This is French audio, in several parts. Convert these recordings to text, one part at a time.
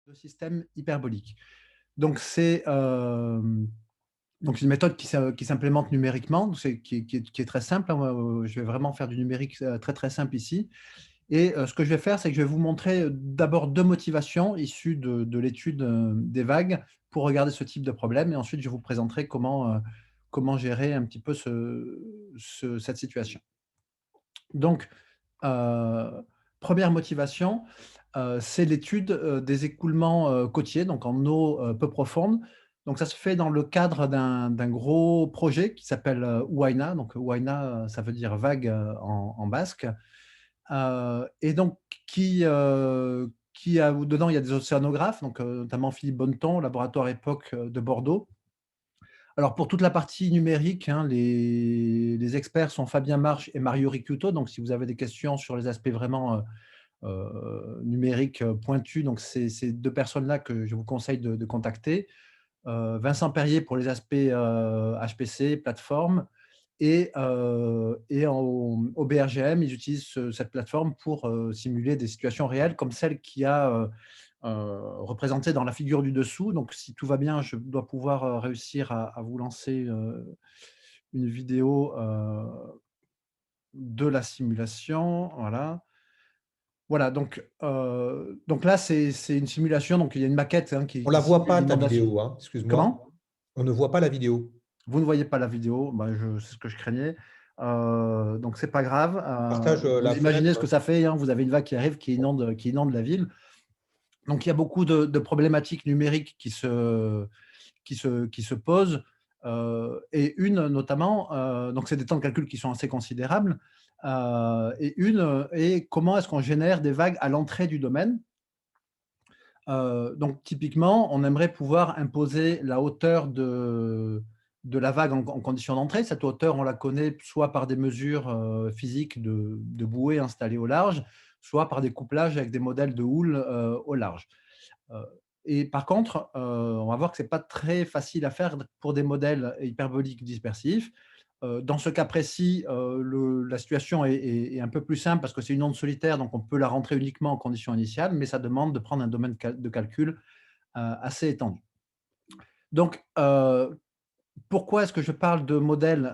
de système hyperbolique. Donc, c'est donc une méthode qui s'implémente numériquement, qui est très simple, hein. Je vais vraiment faire du numérique très, très simple ici. Et ce que je vais faire, c'est que je vais vous montrer d'abord deux motivations issues de l'étude des vagues pour regarder ce type de problème. Et ensuite, je vous présenterai comment gérer un petit peu cette situation. Donc, euh, première motivation, c'est l'étude des écoulements côtiers, donc en eau peu profonde. Donc, ça se fait dans le cadre d'un gros projet qui s'appelle Huayna. Donc, Huayna, ça veut dire vague en basque. Et donc, dedans, il y a des océanographes, donc, notamment Philippe Bonneton, au laboratoire EPOC de Bordeaux. Alors, pour toute la partie numérique, hein, les experts sont Fabien Marche et Mario Ricciuto. Donc, si vous avez des questions sur les aspects vraiment numériques pointus, donc c'est ces deux personnes-là que je vous conseille de contacter. Vincent Perrier pour les aspects HPC, plateforme. Et au BRGM, ils utilisent cette plateforme pour simuler des situations réelles comme celle qui a représentée dans la figure du dessous. Donc, si tout va bien, je dois pouvoir réussir à vous lancer une vidéo de la simulation. Voilà. Voilà, donc là, c'est une simulation. Donc, il y a une maquette hein, On la qui voit simule pas ta l'inondation. vidéo, hein, excuse-moi. Comment? On ne voit pas la vidéo. Vous ne voyez pas la vidéo, bah, c'est ce que je craignais. Donc, c'est pas grave. Partage la Vous imaginez ce que fenêtre. ça fait, hein, vous avez une vague qui arrive, qui inonde la ville. Donc, il y a beaucoup de problématiques numériques qui se posent. Et une, notamment, donc c'est des temps de calcul qui sont assez considérables. Et une est comment est-ce qu'on génère des vagues à l'entrée du domaine. Donc, typiquement, on aimerait pouvoir imposer la hauteur de la vague en condition d'entrée. Cette hauteur, on la connaît soit par des mesures physiques de bouées installées au large, soit par des couplages avec des modèles de houle au large. Euh, et par contre, on va voir que ce n'est pas très facile à faire pour des modèles hyperboliques dispersifs. Dans ce cas précis, la situation est un peu plus simple parce que c'est une onde solitaire, donc on peut la rentrer uniquement en condition initiale, mais ça demande de prendre un domaine de calcul assez étendu. Donc, pourquoi est-ce que je parle de modèles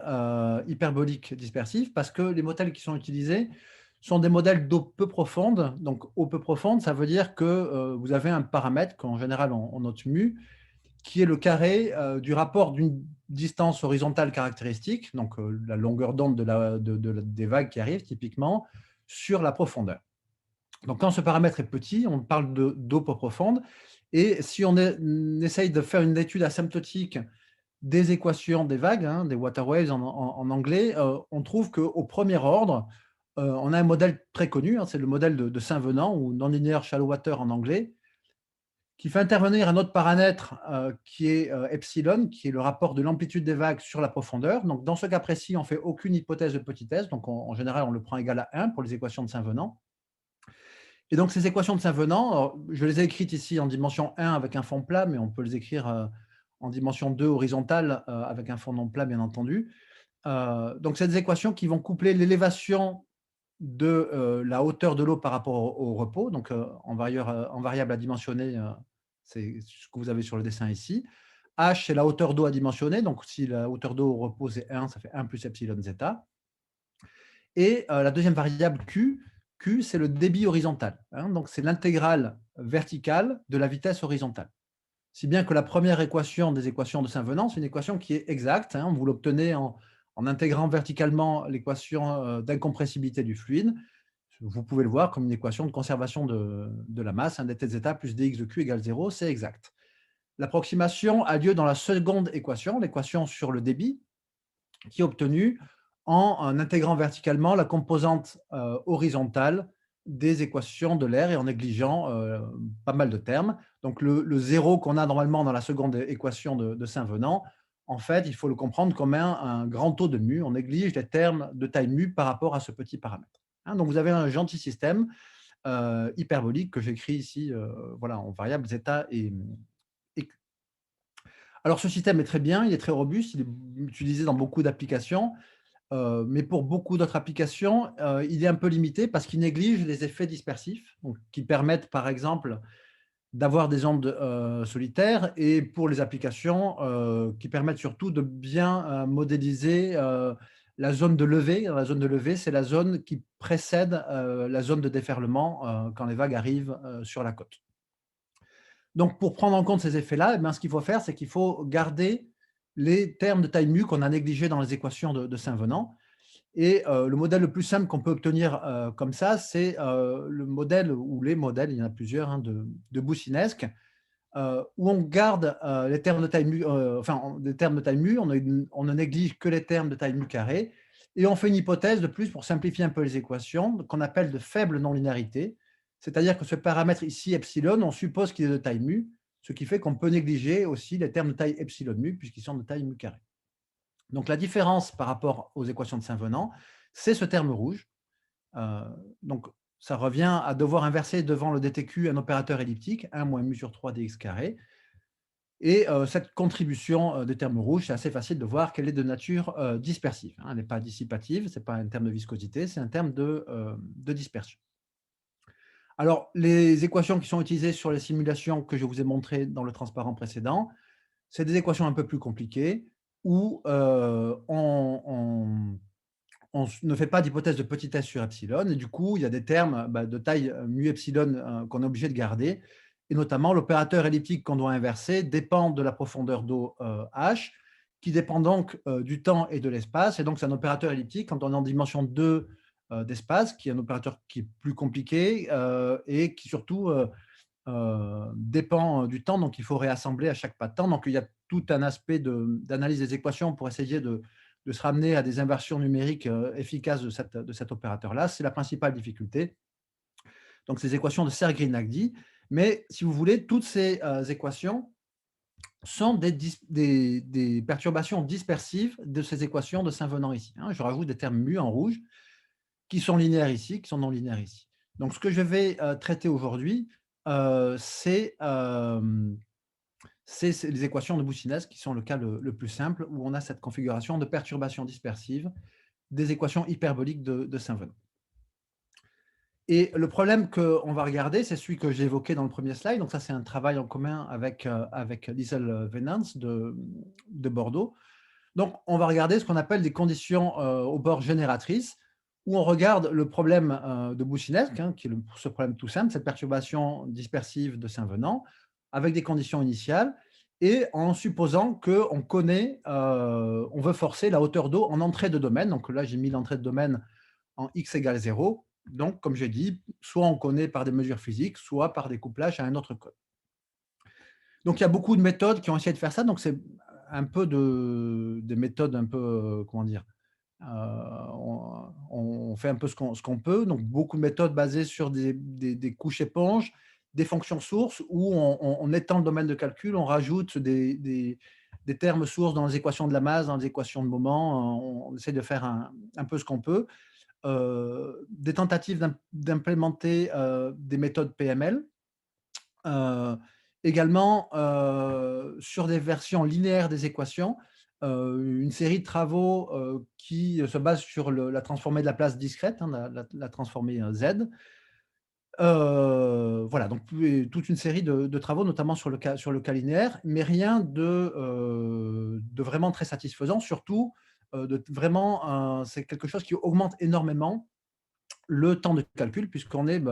hyperboliques dispersifs? Parce que les modèles qui sont utilisés sont des modèles d'eau peu profonde. Donc, eau peu profonde, ça veut dire que vous avez un paramètre qu'en général on note mu, qui est le carré du rapport d'une distance horizontale caractéristique, donc la longueur d'onde des vagues qui arrivent typiquement, sur la profondeur. Donc, quand ce paramètre est petit, on parle d'eau peu profonde. Et si on essaye de faire une étude asymptotique des équations des vagues, hein, des water waves en anglais, on trouve qu'au premier ordre, on a un modèle très connu, hein, c'est le modèle de Saint-Venant, ou non-linear shallow water en anglais, qui fait intervenir un autre paramètre qui est epsilon, qui est le rapport de l'amplitude des vagues sur la profondeur. Donc, dans ce cas précis, on ne fait aucune hypothèse de petitesse. Donc, en général, on le prend égal à 1 pour les équations de Saint-Venant. Et donc, ces équations de Saint-Venant, je les ai écrites ici en dimension 1 avec un fond plat, mais on peut les écrire en dimension 2 horizontale avec un fond non plat, bien entendu. Donc, c'est des équations qui vont coupler l'élévation de la hauteur de l'eau par rapport au repos, donc en variable à dimensionner, c'est ce que vous avez sur le dessin ici. H, c'est la hauteur d'eau à dimensionner, donc si la hauteur d'eau au repos, c'est 1, ça fait 1 plus epsilon zeta. Et la deuxième variable Q, c'est le débit horizontal, hein, donc c'est l'intégrale verticale de la vitesse horizontale. Si bien que la première équation des équations de Saint-Venant, c'est une équation qui est exacte, hein, vous l'obtenez en intégrant verticalement l'équation d'incompressibilité du fluide. Vous pouvez le voir comme une équation de conservation de la masse, hein, dt zeta plus dx de q égale 0, c'est exact. L'approximation a lieu dans la seconde équation, l'équation sur le débit, qui est obtenue en intégrant verticalement la composante horizontale des équations de l'air et en négligeant pas mal de termes. Donc, le zéro qu'on a normalement dans la seconde équation de Saint-Venant, en fait, il faut le comprendre comme un grand taux de mu. On néglige les termes de taille mu par rapport à ce petit paramètre. Hein, donc, vous avez un gentil système hyperbolique que j'écris ici voilà, en variables zeta et Q. Alors, ce système est très bien, il est très robuste, il est utilisé dans beaucoup d'applications. Mais pour beaucoup d'autres applications, il est un peu limité parce qu'il néglige les effets dispersifs, donc, qui permettent, par exemple, d'avoir des ondes solitaires, et pour les applications qui permettent surtout de bien modéliser la zone de levée. La zone de levée, c'est la zone qui précède la zone de déferlement quand les vagues arrivent sur la côte. Donc, pour prendre en compte ces effets-là, eh ben, ce qu'il faut faire, c'est qu'il faut garder les termes de taille mu qu'on a négligés dans les équations de Saint-Venant. Et le modèle le plus simple qu'on peut obtenir comme ça, c'est le modèle, ou les modèles, il y en a plusieurs, hein, de Boussinesq, où on garde les termes de taille mu, les termes de taille mu, on ne néglige que les termes de taille mu carré, et on fait une hypothèse de plus pour simplifier un peu les équations, qu'on appelle de faible non-linéarité. C'est-à-dire que ce paramètre ici, epsilon, on suppose qu'il est de taille mu, ce qui fait qu'on peut négliger aussi les termes de taille epsilon mu, puisqu'ils sont de taille mu carré. Donc la différence par rapport aux équations de Saint-Venant, c'est ce terme rouge. Donc ça revient à devoir inverser devant le DTQ un opérateur elliptique, 1 moins mu sur 3 dx carré. Et cette contribution des termes rouges, c'est assez facile de voir qu'elle est de nature dispersive, hein. Elle n'est pas dissipative, ce n'est pas un terme de viscosité, c'est un terme de dispersion. Alors, les équations qui sont utilisées sur les simulations que je vous ai montrées dans le transparent précédent, c'est des équations un peu plus compliquées où on ne fait pas d'hypothèse de petitesse sur epsilon, et du coup, il y a des termes de taille mu epsilon qu'on est obligé de garder, et notamment l'opérateur elliptique qu'on doit inverser dépend de la profondeur d'eau h, qui dépend donc du temps et de l'espace, et donc c'est un opérateur elliptique quand on est en dimension 2 d'espace, qui est un opérateur qui est plus compliqué et qui surtout dépend du temps, donc il faut réassembler à chaque pas de temps. Donc il y a tout un aspect d'analyse des équations pour essayer de se ramener à des inversions numériques efficaces de cet opérateur-là. C'est la principale difficulté. Donc ces équations de Serre-Green-Nagdi. Mais si vous voulez, toutes ces équations sont des perturbations dispersives de ces équations de Saint-Venant ici, hein. Je rajoute des termes mu en rouge qui sont linéaires ici, qui sont non linéaires ici. Donc ce que je vais traiter aujourd'hui, c'est les équations de Boussinesq qui sont le cas le plus simple, où on a cette configuration de perturbation dispersive des équations hyperboliques de Saint-Venant. Et le problème qu'on va regarder, c'est celui que j'ai évoqué dans le premier slide. Donc ça, c'est un travail en commun avec Liesel Venans de Bordeaux. Donc, on va regarder ce qu'on appelle des conditions au bord génératrices, où on regarde le problème de Boussinesq, hein, qui est ce problème tout simple, cette perturbation dispersive de Saint-Venant, avec des conditions initiales, et en supposant qu'on connaît, on veut forcer la hauteur d'eau en entrée de domaine. Donc là, j'ai mis l'entrée de domaine en x égale 0. Donc, comme j'ai dit, soit on connaît par des mesures physiques, soit par des couplages à un autre code. Donc, il y a beaucoup de méthodes qui ont essayé de faire ça. Donc, c'est un peu des méthodes un peu, comment dire, on fait un peu ce qu'on peut. Donc, beaucoup de méthodes basées sur des couches éponges, des fonctions sources, où on étend le domaine de calcul, on rajoute des termes sources dans les équations de la masse, dans les équations de moment. On essaie de faire un peu ce qu'on peut. Des tentatives d'implémenter des méthodes PML. Également, sur des versions linéaires des équations, une série de travaux qui se basent sur la transformée de la place discrète, hein, la transformée Z. Voilà, donc toute une série de travaux, notamment sur le cas linéaire, mais rien de vraiment très satisfaisant. Surtout, c'est quelque chose qui augmente énormément le temps de calcul, puisqu'on est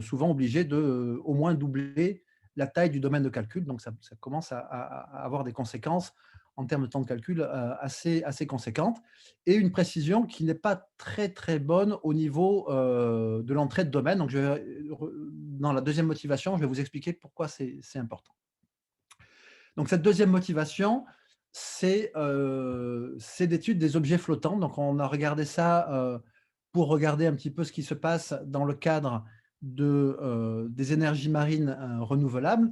souvent obligé de au moins doubler la taille du domaine de calcul. Donc, ça commence à avoir des conséquences en termes de temps de calcul assez conséquentes, et une précision qui n'est pas très, très bonne au niveau de l'entrée de domaine. Donc, dans la deuxième motivation, je vais vous expliquer pourquoi c'est important. Donc, cette deuxième motivation, c'est l'étude des objets flottants. Donc, on a regardé ça pour regarder un petit peu ce qui se passe dans le cadre des énergies marines renouvelables.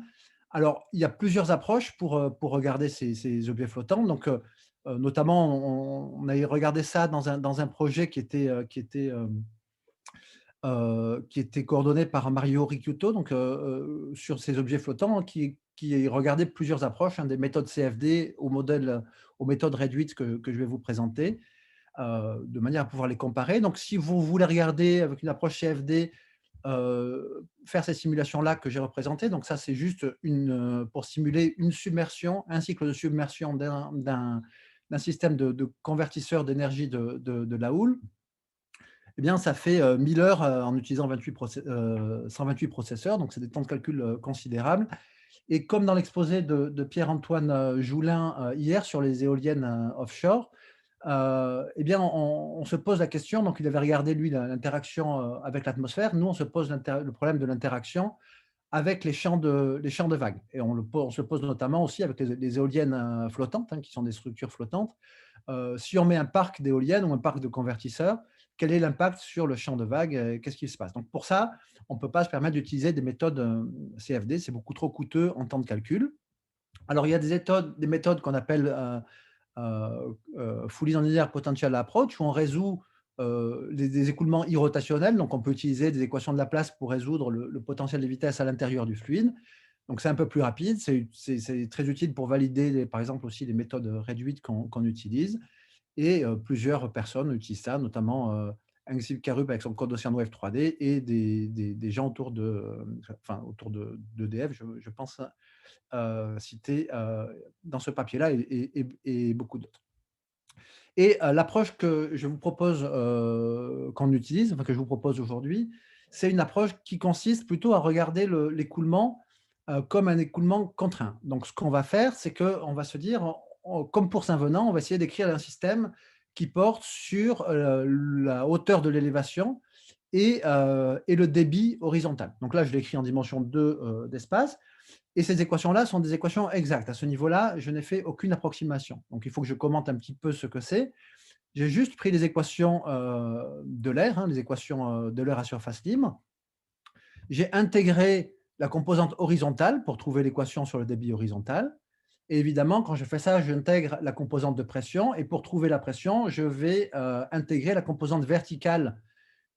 Alors, il y a plusieurs approches pour regarder ces objets flottants. Donc, notamment, on a regardé ça dans un projet qui était coordonné par Mario Ricciuto, donc, sur ces objets flottants, qui regardait plusieurs approches, hein, des méthodes CFD aux méthodes réduites que je vais vous présenter, de manière à pouvoir les comparer. Donc, si vous voulez regarder avec une approche CFD faire ces simulations-là que j'ai représentées. Donc ça, c'est juste pour simuler une submersion, un cycle de submersion d'un système de convertisseur d'énergie de la houle. Eh bien, ça fait 1000 heures en utilisant 128 processeurs, donc c'est des temps de calcul considérables. Et comme dans l'exposé de Pierre-Antoine Joulin hier sur les éoliennes offshore, eh bien, on se pose la question, donc il avait regardé lui l'interaction avec l'atmosphère, nous on se pose le problème de l'interaction avec les champs de vagues. Et on se pose notamment aussi avec les éoliennes flottantes, hein, qui sont des structures flottantes. Si on met un parc d'éoliennes ou un parc de convertisseurs, quel est l'impact sur le champ de vagues? Qu'est-ce qui se passe? Donc pour ça, on ne peut pas se permettre d'utiliser des méthodes CFD, c'est beaucoup trop coûteux en temps de calcul. Alors il y a des méthodes qu'on appelle fully nonlinear potential approach, où on résout des écoulements irrotationnels. Donc on peut utiliser des équations de Laplace pour résoudre le potentiel des vitesses à l'intérieur du fluide. Donc c'est un peu plus rapide, c'est très utile pour valider, par exemple, aussi les méthodes réduites qu'on utilise. Et plusieurs personnes utilisent ça, notamment Angsip Karup avec son code OceanWave 3D et des gens autour d'EDF, je pense, cités dans ce papier-là et beaucoup d'autres. Et l'approche que je vous propose, qu'on utilise, enfin que je vous propose aujourd'hui, c'est une approche qui consiste plutôt à regarder l'écoulement comme un écoulement contraint. Donc ce qu'on va faire, c'est qu'on va se dire, comme pour Saint-Venant, on va essayer d'écrire un système qui porte sur la hauteur de l'élévation et le débit horizontal. Donc là, je l'ai écrit en dimension 2 d'espace. Et ces équations-là sont des équations exactes. À ce niveau-là, je n'ai fait aucune approximation. Donc, il faut que je commente un petit peu ce que c'est. J'ai juste pris les équations de l'air, hein, les équations de l'air à surface libre. J'ai intégré la composante horizontale pour trouver l'équation sur le débit horizontal. Et évidemment, quand je fais ça, j'intègre la composante de pression. Et pour trouver la pression, je vais intégrer la composante verticale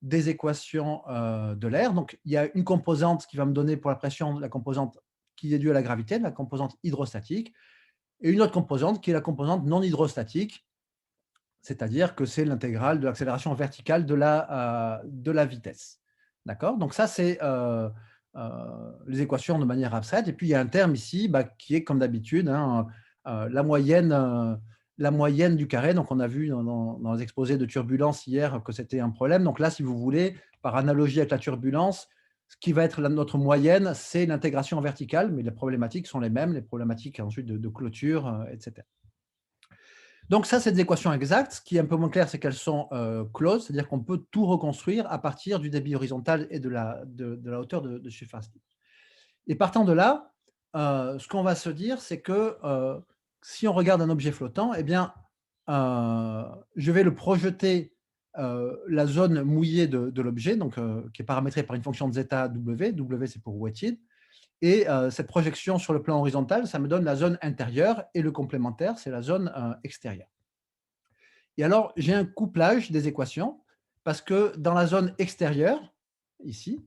des équations de l'air. Donc, il y a une composante qui va me donner pour la pression la composante qui est due à la gravité, la composante hydrostatique, et une autre composante qui est la composante non hydrostatique, c'est-à-dire que c'est l'intégrale de l'accélération verticale de la vitesse. D'accord? Donc ça, c'est les équations de manière abstraite. Et puis, il y a un terme ici qui est, comme d'habitude, hein, la moyenne du carré. Donc, on a vu dans les exposés de turbulence hier que c'était un problème. Donc là, si vous voulez, par analogie avec la turbulence, ce qui va être notre moyenne, c'est l'intégration verticale, mais les problématiques sont les mêmes, les problématiques ensuite de clôture, etc. Donc ça, c'est des équations exactes. Ce qui est un peu moins clair, c'est qu'elles sont closes, c'est-à-dire qu'on peut tout reconstruire à partir du débit horizontal et de la hauteur de surface. Et partant de là, ce qu'on va se dire, c'est que si on regarde un objet flottant, eh bien, je vais le projeter la zone mouillée de l'objet, donc qui est paramétrée par une fonction de zeta W. W, c'est pour wetted. Et cette projection sur le plan horizontal, ça me donne la zone intérieure, et le complémentaire, c'est la zone extérieure. Et alors, j'ai un couplage des équations, parce que dans la zone extérieure, ici,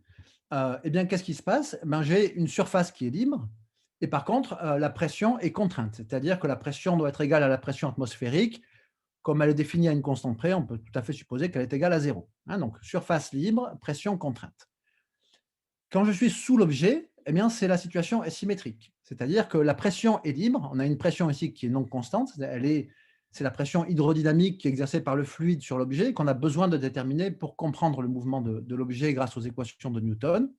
eh bien, qu'est-ce qui se passe? J'ai une surface qui est libre, et par contre, la pression est contrainte. C'est-à-dire que la pression doit être égale à la pression atmosphérique. Comme elle est définie à une constante près, on peut tout à fait supposer qu'elle est égale à 0. Hein, donc, surface libre, pression contrainte. Quand je suis sous l'objet, eh bien, c'est la situation est symétrique. C'est-à-dire que la pression est libre. On a une pression ici qui est non constante. C'est la pression hydrodynamique qui est exercée par le fluide sur l'objet qu'on a besoin de déterminer pour comprendre le mouvement de l'objet grâce aux équations de Newton.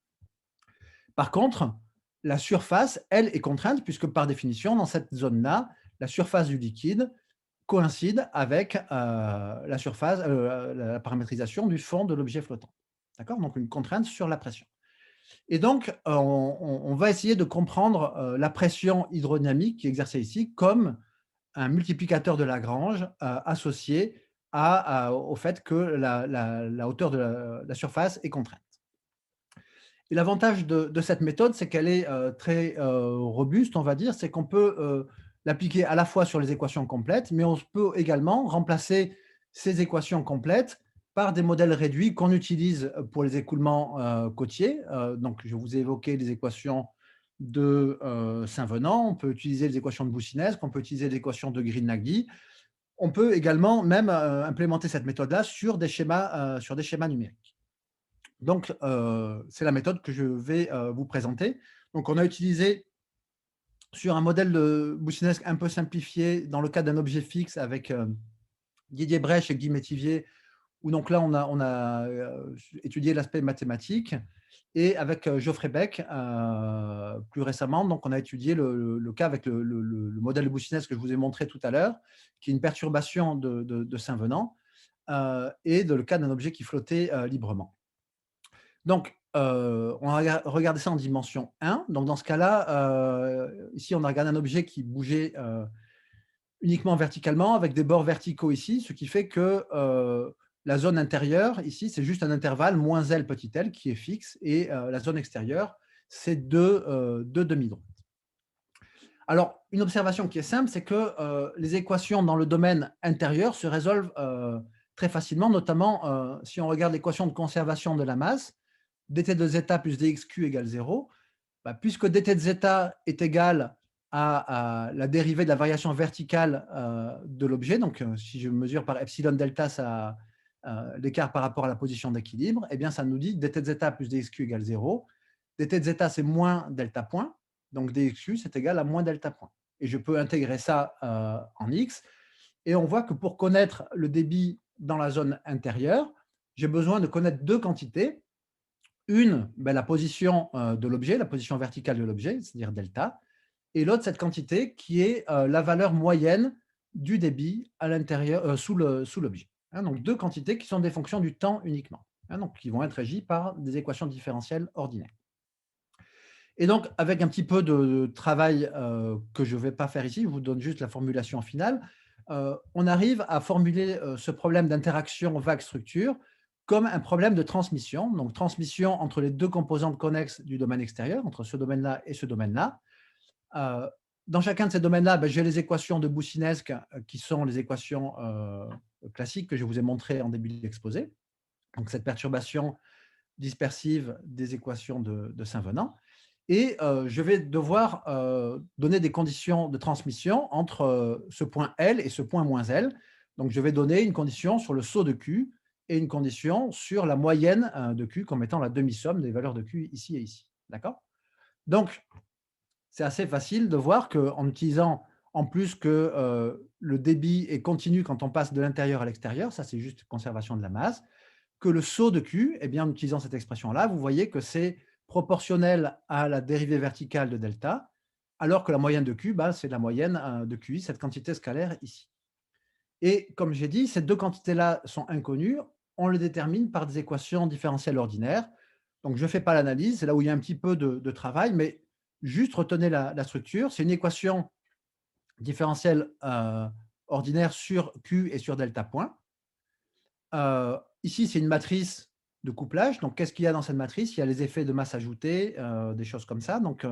Par contre, la surface, elle, est contrainte puisque par définition, dans cette zone-là, la surface du liquide coïncide avec la paramétrisation du fond de l'objet flottant. D'accord? Donc, une contrainte sur la pression. Et donc, on va essayer de comprendre la pression hydrodynamique qui est exercée ici comme un multiplicateur de Lagrange associé au fait que la hauteur de la surface est contrainte. Et l'avantage de cette méthode, c'est qu'elle est très robuste, on va dire, c'est qu'on peut l'appliquer à la fois sur les équations complètes, mais on peut également remplacer ces équations complètes par des modèles réduits qu'on utilise pour les écoulements côtiers. Donc, je vous ai évoqué les équations de Saint-Venant, on peut utiliser les équations de Boussinesq, on peut utiliser les équations de Green-Nagy. On peut également même implémenter cette méthode-là sur des schémas numériques. Donc, c'est la méthode que je vais vous présenter. Donc, on a utilisé sur un modèle de boussinesque un peu simplifié, dans le cadre d'un objet fixe avec Didier Brèche et Guy Métivier, où donc là, on a étudié l'aspect mathématique. Et avec Geoffrey Beck, plus récemment, donc on a étudié le cas avec le modèle de boussinesque que je vous ai montré tout à l'heure, qui est une perturbation de Saint-Venant, et le cas d'un objet qui flottait librement. Donc, on a regardé ça en dimension 1. Donc, dans ce cas-là, ici, on a regardé un objet qui bougeait uniquement verticalement, avec des bords verticaux ici, ce qui fait que la zone intérieure, ici, c'est juste un intervalle, moins L petit l, qui est fixe, et la zone extérieure, c'est deux demi-droites. Alors, une observation qui est simple, c'est que les équations dans le domaine intérieur se résolvent très facilement, notamment si on regarde l'équation de conservation de la masse, dt de zeta plus dxq égale 0, bah, puisque dt de zeta est égal à la dérivée de la variation verticale de l'objet, donc si je mesure par epsilon delta l'écart par rapport à la position d'équilibre, eh bien ça nous dit dt de zeta plus dxq égale 0. dt de zeta, c'est moins delta point, donc dxq, c'est égal à moins delta point. Et je peux intégrer ça en x, et on voit que pour connaître le débit dans la zone intérieure, j'ai besoin de connaître deux quantités. Une, ben, la position de l'objet, la position verticale de l'objet, c'est-à-dire delta, et l'autre, cette quantité qui est la valeur moyenne du débit à l'intérieur, sous l'objet. Hein, donc, deux quantités qui sont des fonctions du temps uniquement, hein, donc qui vont être régies par des équations différentielles ordinaires. Et donc, avec un petit peu de travail que je ne vais pas faire ici, je vous donne juste la formulation finale, on arrive à formuler ce problème d'interaction vague-structure comme un problème de transmission, donc transmission entre les deux composantes connexes du domaine extérieur, entre ce domaine-là et ce domaine-là. Dans chacun de ces domaines-là, ben, j'ai les équations de boussinesque qui sont les équations classiques que je vous ai montrées en début d'exposé. Donc, cette perturbation dispersive des équations de Saint-Venant. Et je vais devoir donner des conditions de transmission entre ce point L et ce point moins L. Donc, je vais donner une condition sur le saut de Q et une condition sur la moyenne de Q comme étant la demi-somme des valeurs de Q ici et ici. D'accord? Donc, c'est assez facile de voir qu'en utilisant, en plus que le débit est continu quand on passe de l'intérieur à l'extérieur, ça c'est juste conservation de la masse, que le saut de Q, eh bien, en utilisant cette expression-là, vous voyez que c'est proportionnel à la dérivée verticale de delta, alors que la moyenne de Q, bah, c'est la moyenne de QI, cette quantité scalaire ici. Et comme j'ai dit, ces deux quantités-là sont inconnues, on les détermine par des équations différentielles ordinaires. Donc, je ne fais pas l'analyse, c'est là où il y a un petit peu de travail, mais juste retenez la structure. C'est une équation différentielle ordinaire sur Q et sur delta point. Ici, c'est une matrice de couplage. Donc, qu'est-ce qu'il y a dans cette matrice? Il y a les effets de masse ajoutée, des choses comme ça, donc,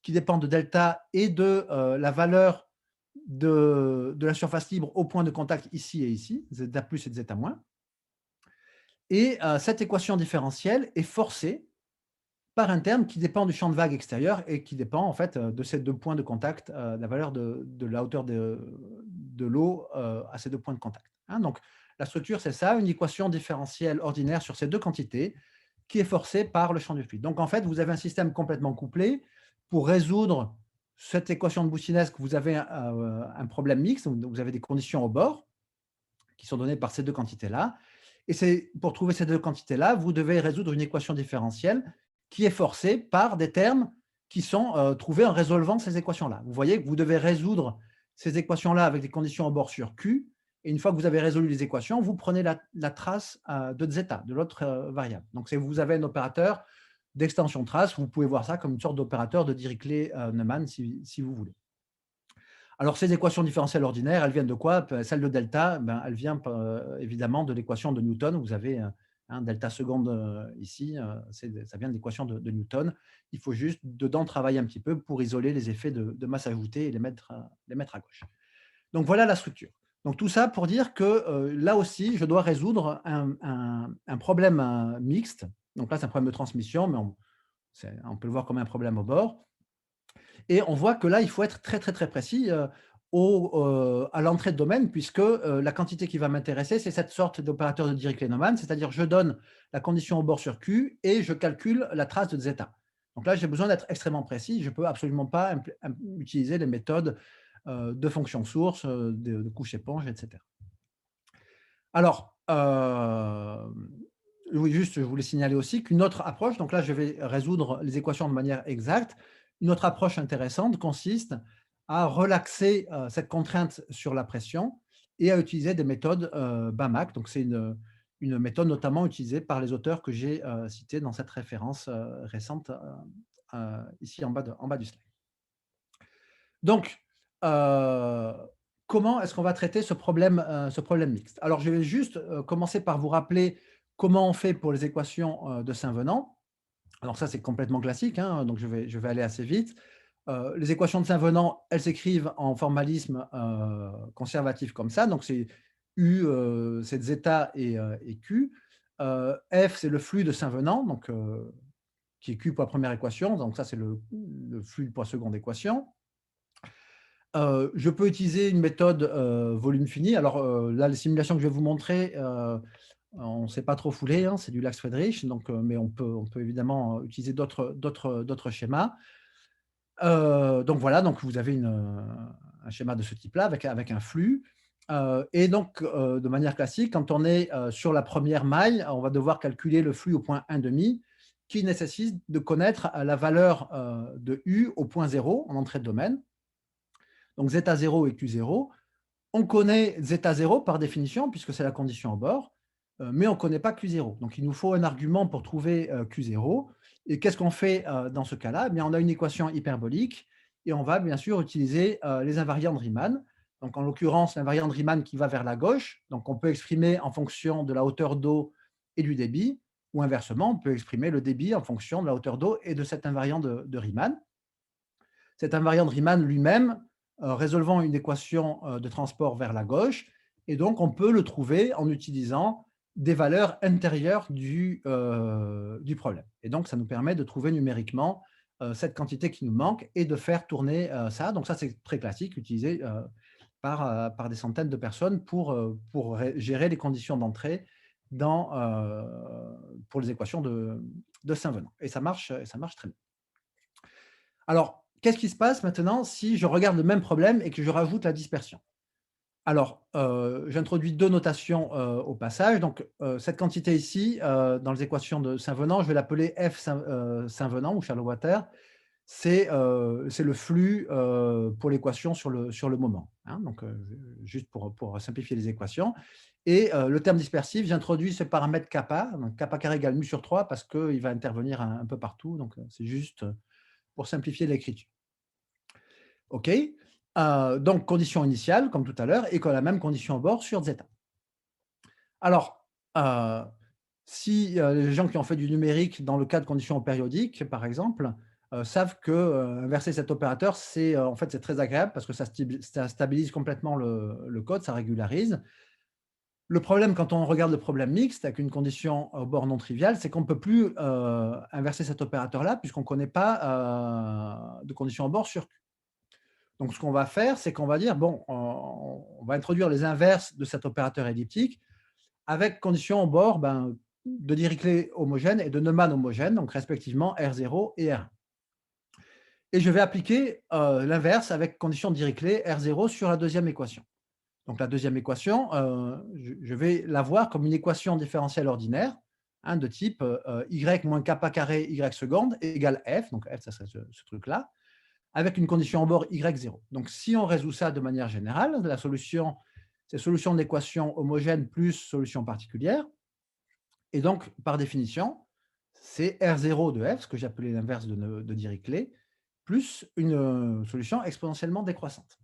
qui dépendent de delta et de la valeur de la surface libre au point de contact ici et ici, zeta plus et zeta moins. Et cette équation différentielle est forcée par un terme qui dépend du champ de vague extérieur et qui dépend en fait de ces deux points de contact, la valeur de la hauteur de l'eau à ces deux points de contact. Hein, donc, la structure, c'est ça, une équation différentielle ordinaire sur ces deux quantités qui est forcée par le champ du fluide. Donc, en fait, vous avez un système complètement couplé. Pour résoudre cette équation de boussinesque, vous avez un problème mixte, vous avez des conditions au bord qui sont données par ces deux quantités-là. Et c'est pour trouver ces deux quantités-là, vous devez résoudre une équation différentielle qui est forcée par des termes qui sont trouvés en résolvant ces équations-là. Vous voyez que vous devez résoudre ces équations-là avec des conditions au bord sur Q, et une fois que vous avez résolu les équations, vous prenez la trace de zeta, de l'autre variable. Donc, vous avez un opérateur d'extension trace, vous pouvez voir ça comme une sorte d'opérateur de Dirichlet-Neumann si vous voulez. Alors, ces équations différentielles ordinaires, elles viennent de quoi? Celle de delta, ben, elle vient évidemment de l'équation de Newton. Vous avez delta seconde ici, ça vient de l'équation de Newton. Il faut juste dedans travailler un petit peu pour isoler les effets de masse ajoutée et les mettre à gauche. Donc, voilà la structure. Donc, tout ça pour dire que là aussi, je dois résoudre un problème mixte. Donc là, c'est un problème de transmission, mais on peut le voir comme un problème au bord. Et on voit que là, il faut être très, très, très précis. à l'entrée de domaine, puisque la quantité qui va m'intéresser, c'est cette sorte d'opérateur de Dirichlet-Neumann, c'est-à-dire je donne la condition au bord sur Q et je calcule la trace de zeta. Donc là, j'ai besoin d'être extrêmement précis. Je ne peux absolument pas utiliser les méthodes de fonctions sources, de couches éponge, etc. Alors, oui, juste, je voulais signaler aussi qu'une autre approche, donc là, je vais résoudre les équations de manière exacte. Une autre approche intéressante consiste à relaxer cette contrainte sur la pression et à utiliser des méthodes BAMAC. Donc, c'est une méthode notamment utilisée par les auteurs que j'ai cités dans cette référence récente ici en bas du slide. Donc, comment est-ce qu'on va traiter ce problème mixte? Alors, je vais juste commencer par vous rappeler comment on fait pour les équations de Saint-Venant. Alors ça, c'est complètement classique, hein, donc je vais aller assez vite. Les équations de Saint-Venant, elles s'écrivent en formalisme conservatif comme ça. Donc, c'est U, c'est zeta et Q. F, c'est le flux de Saint-Venant, donc, qui est Q pour la première équation. Donc, ça, c'est le flux pour la seconde équation. Je peux utiliser une méthode volume fini. Alors là, les simulations que je vais vous montrer, on ne s'est pas trop foulé, hein, c'est du Lax-Friedrich, donc, mais on peut évidemment utiliser d'autres schémas. Donc voilà, donc vous avez un schéma de ce type-là avec un flux. Et donc, de manière classique, quand on est sur la première maille, on va devoir calculer le flux au point 1,5 qui nécessite de connaître la valeur de U au point 0 en entrée de domaine. Donc zeta0 et Q0. On connaît zeta0 par définition, puisque c'est la condition au bord, mais on ne connaît pas Q0. Donc il nous faut un argument pour trouver Q0. Et qu'est-ce qu'on fait dans ce cas-là? Eh bien, on a une équation hyperbolique et on va bien sûr utiliser les invariants de Riemann. Donc en l'occurrence, l'invariant de Riemann qui va vers la gauche. Donc on peut exprimer en fonction de la hauteur d'eau et du débit, ou inversement, on peut exprimer le débit en fonction de la hauteur d'eau et de cet invariant de Riemann. Cet invariant de Riemann lui-même, résolvant une équation de transport vers la gauche, et donc on peut le trouver en utilisant des valeurs intérieures du problème. Et donc ça nous permet de trouver numériquement cette quantité qui nous manque et de faire tourner ça. Donc ça, c'est très classique, utilisé par des centaines de personnes pour gérer les conditions d'entrée pour les équations de Saint-Venant. Et ça marche très bien. Alors, qu'est-ce qui se passe maintenant si je regarde le même problème et que je rajoute la dispersion? Alors, j'introduis deux notations au passage. Donc, cette quantité ici, dans les équations de Saint-Venant, je vais l'appeler F Saint-Venant ou shallow water. C'est le flux pour l'équation sur le moment, hein. Donc, juste pour simplifier les équations. Et le terme dispersif, j'introduis ce paramètre kappa, donc kappa carré égale mu sur 3 parce qu'il va intervenir un peu partout. Donc, c'est juste pour simplifier l'écriture. OK. Donc, condition initiale, comme tout à l'heure, et qu'on a la même condition au bord sur zeta. Alors, si les gens qui ont fait du numérique dans le cas de conditions périodiques, par exemple, savent que inverser cet opérateur, en fait, c'est très agréable parce que ça stabilise complètement le code, ça régularise. Le problème, quand on regarde le problème mixte avec une condition au bord non triviale, c'est qu'on ne peut plus inverser cet opérateur-là puisqu'on ne connaît pas de condition au bord sur Q. Donc, ce qu'on va faire, c'est qu'on va dire, bon, on va introduire les inverses de cet opérateur elliptique avec condition au bord de Dirichlet homogène et de Neumann homogène, donc respectivement R0 et R1. Et je vais appliquer l'inverse avec condition de Dirichlet R0 sur la deuxième équation. Donc, la deuxième équation, je vais la voir comme une équation différentielle ordinaire, hein, de type y moins kappa carré y seconde égale f, donc f, ça serait ce truc-là, avec une condition au bord y0. Donc, si on résout ça de manière générale, la solution, c'est solution d'équation homogène plus solution particulière. Et donc, par définition, c'est R0 de f, ce que j'ai appelé l'inverse de Dirichlet, plus une solution exponentiellement décroissante.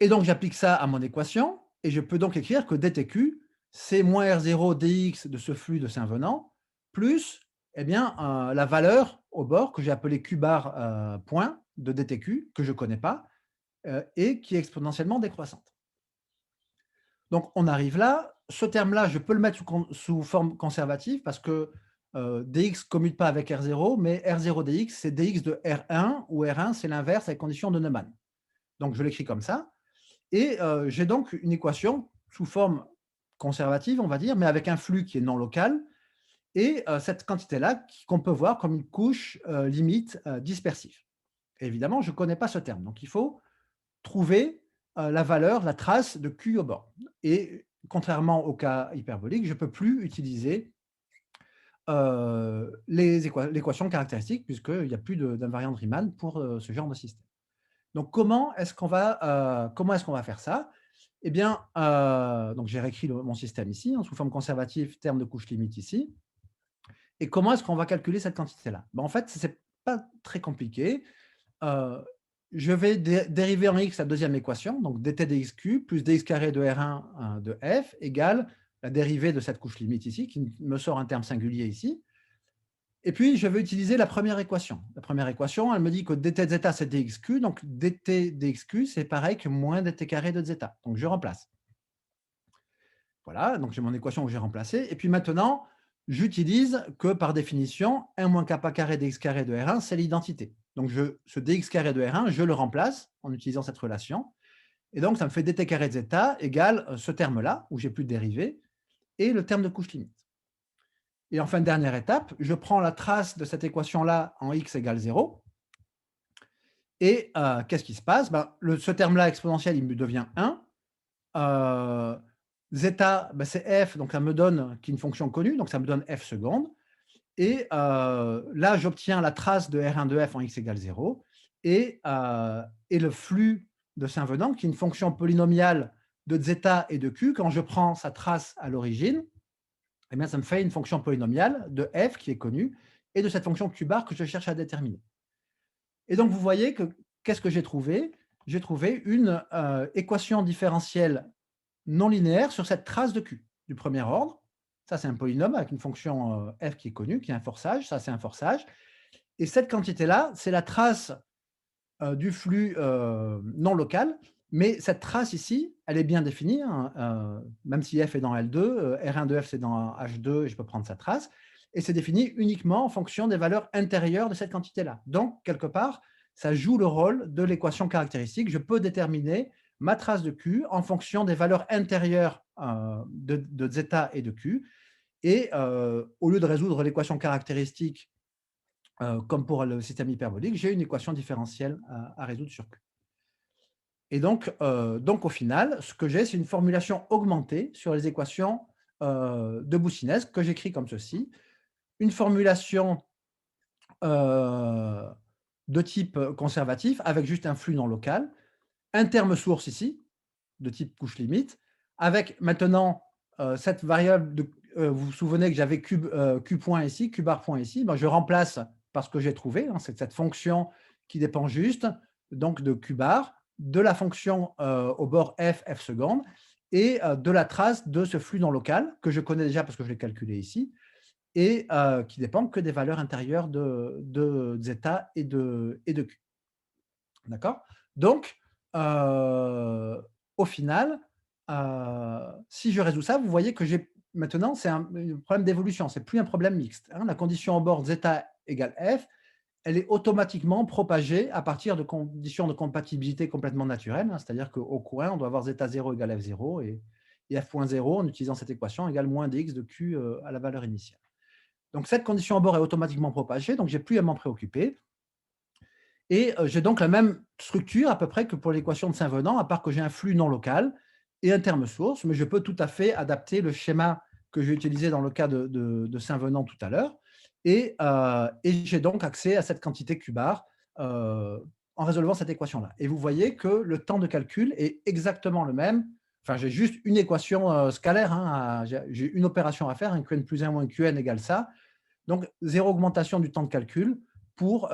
Et donc, j'applique ça à mon équation, et je peux donc écrire que dtq, c'est moins R0 dx de ce flux de Saint-Venant, plus la valeur au bord que j'ai appelée q bar point de dtq, que je ne connais pas, et qui est exponentiellement décroissante. Donc, on arrive là. Ce terme-là, je peux le mettre sous forme conservative parce que dx ne commute pas avec R0, mais R0 dx, c'est dx de R1, où R1, c'est l'inverse avec condition de Neumann. Donc, je l'écris comme ça. Et j'ai donc une équation sous forme conservative, on va dire, mais avec un flux qui est non local et cette quantité-là qu'on peut voir comme une couche limite dispersive. Et évidemment, je ne connais pas ce terme. Donc, il faut trouver la valeur, la trace de Q au bord. Et contrairement au cas hyperbolique, je ne peux plus utiliser l'équation caractéristique puisqu'il n'y a plus d'invariant de Riemann pour ce genre de système. Donc, comment est-ce qu'on va faire ça? Eh bien, donc j'ai réécrit mon système ici, sous forme conservative, terme de couche limite ici. Et comment est-ce qu'on va calculer cette quantité-là? En fait, ce n'est pas très compliqué. Heu, je vais dériver en x la deuxième équation, donc dt dxq plus dx carré de R1 de f égale la dérivée de cette couche limite ici, qui me sort un terme singulier ici. Et puis, je vais utiliser la première équation. La première équation, elle me dit que dt de zeta, c'est dxq, donc dt dxq, c'est pareil que moins dt carré de zeta. Donc, je remplace. Voilà, donc j'ai mon équation que j'ai remplacée. Et puis maintenant, j'utilise que par définition, 1 moins kappa carré dx carré de R1, c'est l'identité. Donc ce dx carré de R1, je le remplace en utilisant cette relation. Et donc ça me fait dt carré de zeta égale ce terme-là, où j'ai plus de dérivée, et le terme de couche limite. Et enfin, dernière étape, je prends la trace de cette équation-là en x égale 0. Et qu'est-ce qui se passe? Ce terme-là exponentiel, il me devient 1. Zeta, c'est f, donc ça me donne qui est une fonction connue, donc ça me donne f seconde. Et là, j'obtiens la trace de R1 de f en x égale 0 et le flux de Saint-Venant, qui est une fonction polynomiale de zeta et de q. Quand je prends sa trace à l'origine, eh bien, ça me fait une fonction polynomiale de f qui est connue et de cette fonction q bar que je cherche à déterminer. Et donc, vous voyez que qu'est-ce que j'ai trouvé? J'ai trouvé une équation différentielle non linéaire sur cette trace de Q du premier ordre. Ça, c'est un polynôme avec une fonction f qui est connue, qui est un forçage. Ça, c'est un forçage. Et cette quantité-là, c'est la trace du flux non local. Mais cette trace ici, elle est bien définie, hein, même si f est dans L2, R1 de f, c'est dans H2, et je peux prendre sa trace. Et c'est défini uniquement en fonction des valeurs intérieures de cette quantité-là. Donc, quelque part, ça joue le rôle de l'équation caractéristique. Je peux déterminer ma trace de Q en fonction des valeurs intérieures de zeta et de Q. Et au lieu de résoudre l'équation caractéristique comme pour le système hyperbolique, j'ai une équation différentielle à résoudre sur Q. Et donc au final, ce que j'ai, c'est une formulation augmentée sur les équations de Boussinesq que j'écris comme ceci. Une formulation de type conservatif avec juste un flux non local, un terme source ici, de type couche limite, avec maintenant cette variable, vous vous souvenez que j'avais Q point ici, Q bar point ici, je remplace par ce que j'ai trouvé, c'est cette fonction qui dépend juste donc de Q bar, de la fonction au bord f, f seconde, et de la trace de ce flux non local, que je connais déjà parce que je l'ai calculé ici, et qui dépend que des valeurs intérieures de zeta et de Q. D'accord? Donc, au final, si je résous ça, vous voyez que j'ai maintenant, c'est un problème d'évolution, c'est plus un problème mixte, hein. La condition au bord zeta égale f, elle est automatiquement propagée à partir de conditions de compatibilité complètement naturelles, hein. C'est-à-dire qu'au coin, on doit avoir zeta 0 égale f0 et f.0, en utilisant cette équation, égale moins dx de q à la valeur initiale. Donc, cette condition au bord est automatiquement propagée, donc je n'ai plus à m'en préoccuper. Et j'ai donc la même structure à peu près que pour l'équation de Saint-Venant, à part que j'ai un flux non local et un terme source, mais je peux tout à fait adapter le schéma que j'ai utilisé dans le cas de Saint-Venant tout à l'heure. Et j'ai donc accès à cette quantité Q bar en résolvant cette équation-là. Et vous voyez que le temps de calcul est exactement le même. Enfin, j'ai juste une équation scalaire, hein, j'ai une opération à faire, un Qn plus 1 moins Qn égale ça. Donc, zéro augmentation du temps de calcul pour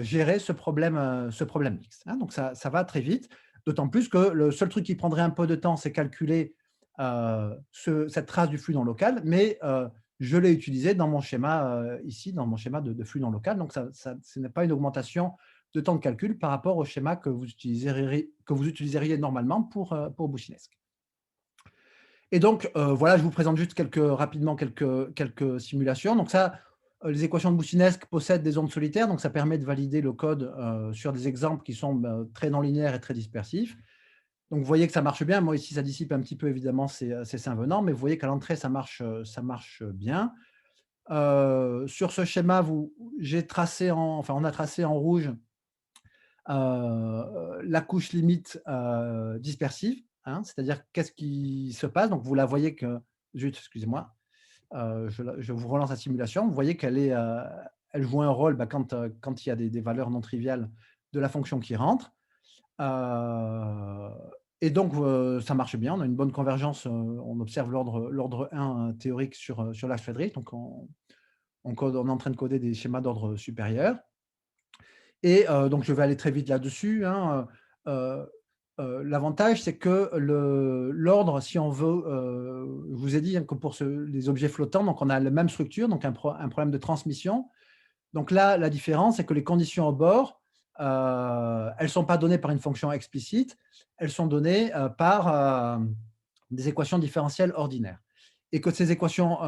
gérer ce problème mixte, hein. Donc, ça va très vite, d'autant plus que le seul truc qui prendrait un peu de temps, c'est calculer cette trace du flux non local, mais je l'ai utilisé dans mon schéma ici, dans mon schéma de flux non local. Donc, ce n'est pas une augmentation de temps de calcul par rapport au schéma que vous utiliseriez normalement pour Boussinesq. Et donc, voilà, je vous présente juste rapidement quelques simulations. Donc ça, Les équations de Boussinesq possèdent des ondes solitaires, donc ça permet de valider le code sur des exemples qui sont très non linéaires et très dispersifs. Donc vous voyez que ça marche bien. Moi ici, ça dissipe un petit peu évidemment ces saint venants, mais vous voyez qu'à l'entrée, ça marche bien. Sur ce schéma, j'ai tracé enfin, on a tracé en rouge la couche limite dispersive, hein, c'est-à-dire qu'est-ce qui se passe. Donc vous la voyez que, zut, excusez-moi, je vous relance la simulation. Vous voyez elle joue un rôle quand il y a des valeurs non triviales de la fonction qui rentre. Et donc, ça marche bien. On a une bonne convergence. On observe l'ordre 1 théorique sur l'axe Friedrich. Donc, on est en train de coder des schémas d'ordre supérieur. Et donc, je vais aller très vite là-dessus, hein. L'avantage, c'est que l'ordre, si on veut, je vous ai dit, hein, que pour les objets flottants, donc on a la même structure, donc un problème de transmission. Donc là, la différence, c'est que les conditions au bord, elles ne sont pas données par une fonction explicite, elles sont données par des équations différentielles ordinaires. Et que ces équations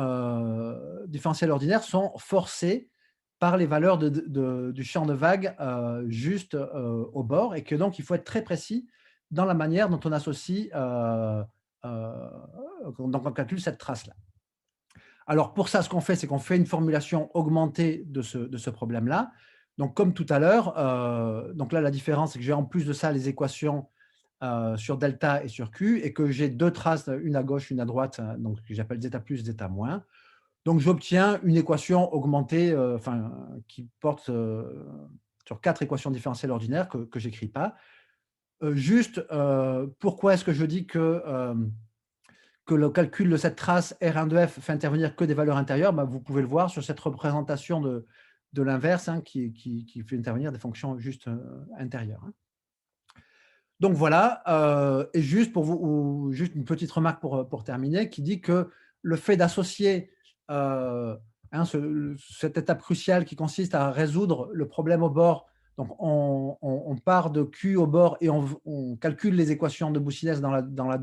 différentielles ordinaires sont forcées par les valeurs du champ de vague juste au bord, et que donc il faut être très précis dans la manière dont on associe, dont on calcule cette trace-là. Alors pour ça, ce qu'on fait, c'est qu'on fait une formulation augmentée de ce problème-là. Donc comme tout à l'heure, donc là la différence, c'est que j'ai en plus de ça les équations sur delta et sur Q, et que j'ai 2 traces, une à gauche, une à droite, donc que j'appelle zeta plus, zeta moins. Donc j'obtiens une équation augmentée, enfin qui porte sur 4 équations différentielles ordinaires que j'écris pas. Juste, pourquoi est-ce que je dis que le calcul de cette trace R1 de F fait intervenir que des valeurs intérieures? Ben, vous pouvez le voir sur cette représentation de l'inverse, hein, qui fait intervenir des fonctions juste intérieures, hein. Donc voilà, et juste pour juste une petite remarque pour terminer, qui dit que le fait d'associer hein, cette étape cruciale qui consiste à résoudre le problème au bord. Donc on part de Q au bord et on calcule les équations de Boussinesq dans la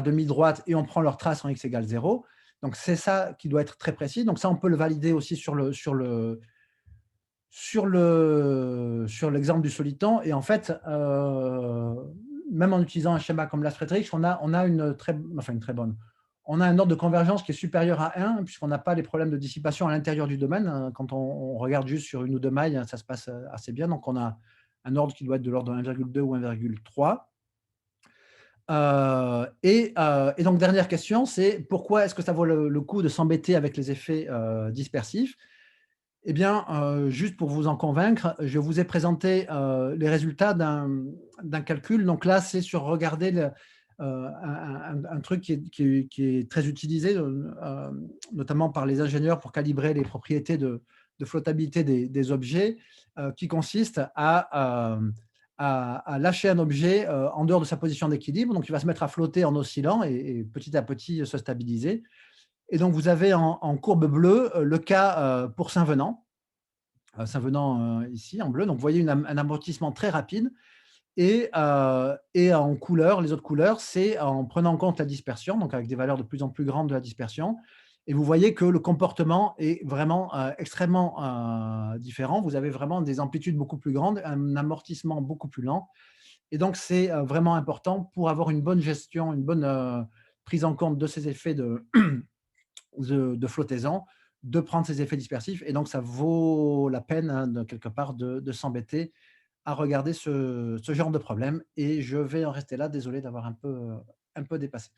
demi-droite, et on prend leur trace en x égale 0. Donc c'est ça qui doit être très précis. Donc ça, on peut le valider aussi sur l'exemple du soliton. Et en fait, même en utilisant un schéma comme l'As-Friedrich, on a une très bonne. On a un ordre de convergence qui est supérieur à 1, puisqu'on n'a pas les problèmes de dissipation à l'intérieur du domaine. Quand on regarde juste sur une ou deux mailles, ça se passe assez bien. Donc on a un ordre qui doit être de l'ordre de 1,2 ou 1,3. Et donc dernière question, c'est pourquoi est-ce que ça vaut le coup de s'embêter avec les effets dispersifs? Eh bien, juste pour vous en convaincre, je vous ai présenté les résultats d'un calcul. Donc là, c'est sur regarder un truc qui est très utilisé, notamment par les ingénieurs pour calibrer les propriétés de flottabilité des objets, qui consiste à lâcher un objet en dehors de sa position d'équilibre. Donc, il va se mettre à flotter en oscillant et petit à petit se stabiliser. Et donc, vous avez en courbe bleue le cas pour Saint-Venant. Saint-Venant ici en bleu. Donc, vous voyez un amortissement très rapide. Et en couleur, les autres couleurs, c'est en prenant en compte la dispersion, donc avec des valeurs de plus en plus grandes de la dispersion. Et vous voyez que le comportement est vraiment extrêmement différent. Vous avez vraiment des amplitudes beaucoup plus grandes, un amortissement beaucoup plus lent. Et donc, c'est vraiment important pour avoir une bonne gestion, une bonne prise en compte de ces effets de flottaison, de prendre ces effets dispersifs. Et donc, ça vaut la peine, hein, quelque part, de s'embêter à regarder ce genre de problème. Et je vais en rester là. Désolé d'avoir un peu dépassé.